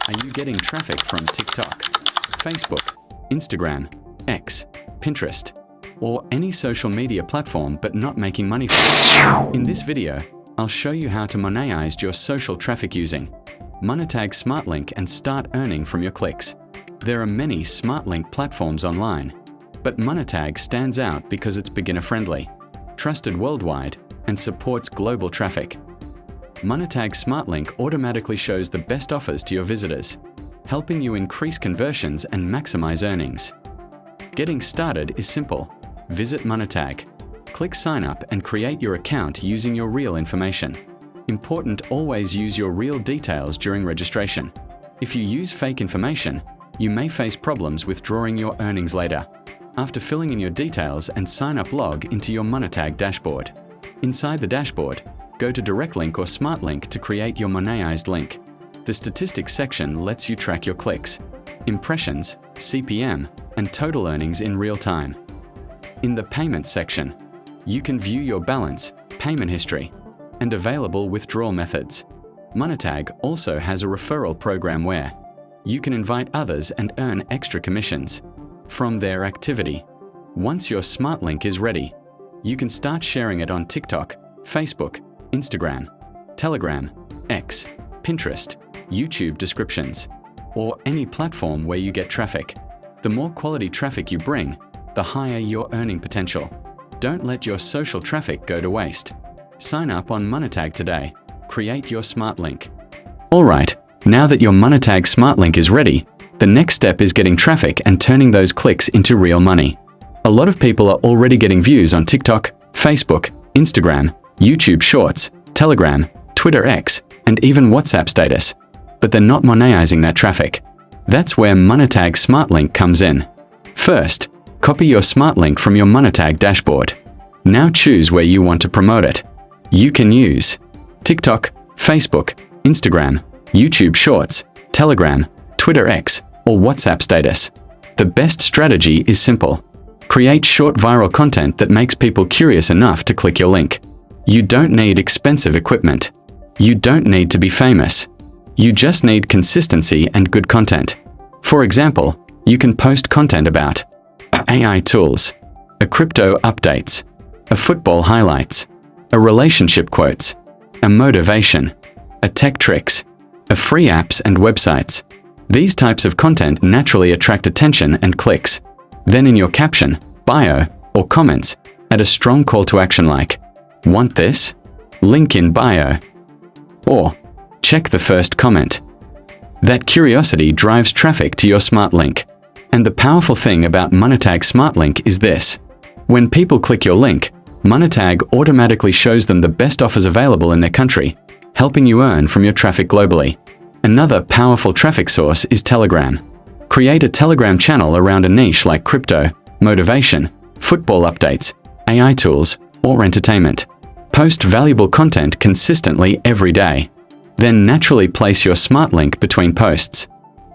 Are you getting traffic from TikTok, Facebook, Instagram, X, Pinterest, or any social media platform but not making money from it? In this video, I'll show you how to monetize your social traffic using Monetag SmartLink and start earning from your clicks. There are many SmartLink platforms online, but Monetag stands out because it's beginner-friendly, trusted worldwide, and supports global traffic. Monetag SmartLink automatically shows the best offers to your visitors, helping you increase conversions and maximize earnings. Getting started is simple. Visit Monetag, click Sign Up and create your account using your real information. Important: always use your real details during registration. If you use fake information, you may face problems withdrawing your earnings later. After filling in your details and sign up, log into your Monetag dashboard. Inside the dashboard, go to Direct Link or SmartLink to create your monetized link. The statistics section lets you track your clicks, impressions, CPM, and total earnings in real time. In the Payments section, you can view your balance, payment history, and available withdrawal methods. Monetag also has a referral program where you can invite others and earn extra commissions from their activity. Once your SmartLink is ready, you can start sharing it on TikTok, Facebook, Instagram, Telegram, X, Pinterest, YouTube descriptions, or any platform where you get traffic. The more quality traffic you bring, the higher your earning potential. Don't let your social traffic go to waste. Sign up on Monetag today. Create your SmartLink. Alright, now that your Monetag SmartLink is ready, the next step is getting traffic and turning those clicks into real money. A lot of people are already getting views on TikTok, Facebook, Instagram, YouTube Shorts, Telegram, Twitter X, and even WhatsApp status, but they're not monetizing that traffic. That's where Monetag SmartLink comes in. First, copy your SmartLink from your Monetag dashboard. Now choose where you want to promote it. You can use TikTok, Facebook, Instagram, YouTube Shorts, Telegram, Twitter X, or WhatsApp status. The best strategy is simple. Create short viral content that makes people curious enough to click your link. You don't need expensive equipment. You don't need to be famous. You just need consistency and good content. For example, you can post content about AI tools, a crypto updates, a football highlights, a relationship quotes, a motivation, a tech tricks, a free apps and websites. These types of content naturally attract attention and clicks. Then in your caption, bio, or comments, add a strong call to action like, "Want this? Link in bio." Or, "Check the first comment." That curiosity drives traffic to your SmartLink. And the powerful thing about Monetag SmartLink is this. When people click your link, Monetag automatically shows them the best offers available in their country, helping you earn from your traffic globally. Another powerful traffic source is Telegram. Create a Telegram channel around a niche like crypto, motivation, football updates, AI tools, or entertainment. Post valuable content consistently every day. Then naturally place your SmartLink between posts.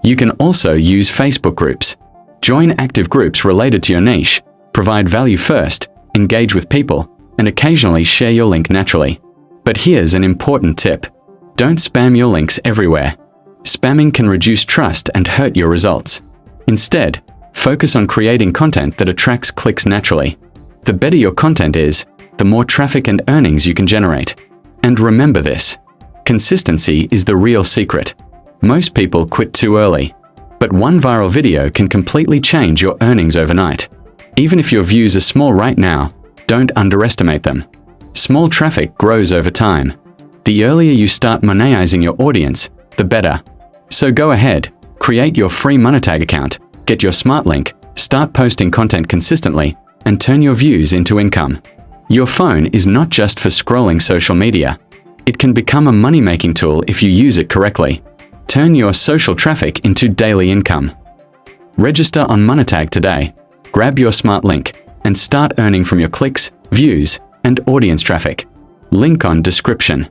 You can also use Facebook groups. Join active groups related to your niche, provide value first, engage with people, and occasionally share your link naturally. But here's an important tip. Don't spam your links everywhere. Spamming can reduce trust and hurt your results. Instead, focus on creating content that attracts clicks naturally. The better your content is, the more traffic and earnings you can generate. And remember this: consistency is the real secret. Most people quit too early. But one viral video can completely change your earnings overnight. Even if your views are small right now, don't underestimate them. Small traffic grows over time. The earlier you start monetizing your audience, the better. So go ahead, create your free Monetag account, get your SmartLink, start posting content consistently, and turn your views into income. Your phone is not just for scrolling social media. It can become a money-making tool if you use it correctly. Turn your social traffic into daily income. Register on Monetag today, grab your SmartLink, and start earning from your clicks, views, and audience traffic. Link on description.